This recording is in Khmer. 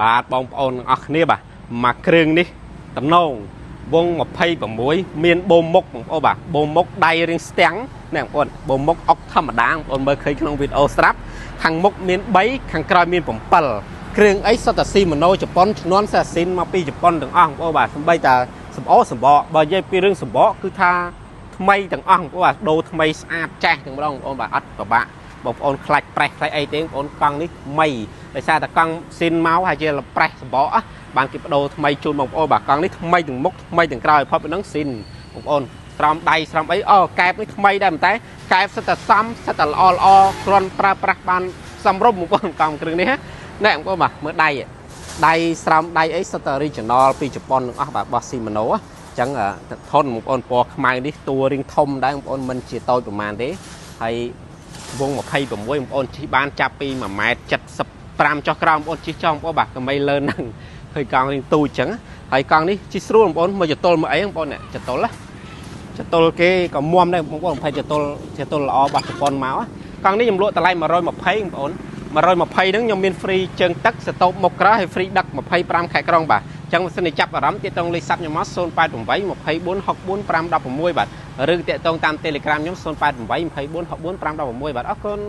បាទបងប្អូនអស់គ្នាបាទមកគ្រឿងនេះតំណងវង26មានបូមមុខបងប្អូនបាទបូមមុខដៃរៀងស្ទាំងណាបងប្អូនបូមមុខអុកធម្មតាបងប្អូនមើលឃើញក្នុងវីដេអូស្រាប់ខាងមុខមាន3ខាងក្រោយមាន7គ្រឿងអីសុទ្ធតែស៊ីម៉ូណូជប៉ុនជំនាន់សាស៊ីនមកពីជប៉ុនទាំងអស់បងប្អូនបាទសម្បីតែសម្អសម្បកបើនិយាយពីរឿងសម្បកគឺថាថ្មីទាំងអស់បងប្អូនបាទដូរថ្មីស្អាតចាស់ទាំងម្ដងបងប្អូនបាទអត់ពិបាកបងប្អូនខ្លាច់ប្រេះខ្លាច់អីទេបងប្អូនកង់នេះថ្មីដោយសារតែកង់ស៊ីនមកហើយជាប្រេះសម្បកបានគេបដូរថ្មីជូនបងប្អូនបាទកង់នេះថ្មីទាំងមុខថ្មីទាំងក្រោយផុតពីហ្នឹងស៊ីនបងប្អូនស្រោមដៃស្រោមអីកែបនេះថ្មីដែរតែកែបសិតតែសំសិតតែល្អគ្រាន់ប្រើប្រាស់បានសំរុំបងប្អូនកង់គ្រឿងនេះណែបងប្អូនបាទមើលដៃស្រោមដៃអីសិតតែ original ពីជប៉ុនទាំងអស់បាទរបស់ស៊ីម៉ូណូអញ្ចឹងធន់បងប្អូនពណ៌ខ្មៅនេះតួរៀងធំដែរបងប្អូនមិនជាតូចប្រហែលទេហើយវង26បងប្អូនជិះបានចាប់ពី1.75 ម៉ែត្រចុះក្រោមបងប្អូនជិះចង់បងប្អូនបាទកុំឲ្យលើហ្នឹងហើយកង់រៀងទូចអញ្ចឹងហើយកង់នេះជិះស្រួលបងប្អូនមកចតុលមកអីបងប្អូនចតុលគេក៏មុំដែរបងប្អូន20ចតុលល្អរបស់ជប៉ុនមកកង់នេះខ្ញុំលក់តម្លៃ120បងប្អូន120ហ្នឹងខ្ញុំមាន free ជើងទឹកស្តុបមុខក្រោយហើយ free ដឹក25ខែក្រុងបាទអញ្ចឹងបើសិនជាចាប់អារម្មណ៍ទាក់ទងលេខសាប់ខ្ញុំមក088 24 64 516បាទឬទាក់ទងតាម Telegram ខ្ញុំ088 24 64 516បាទអរគុណ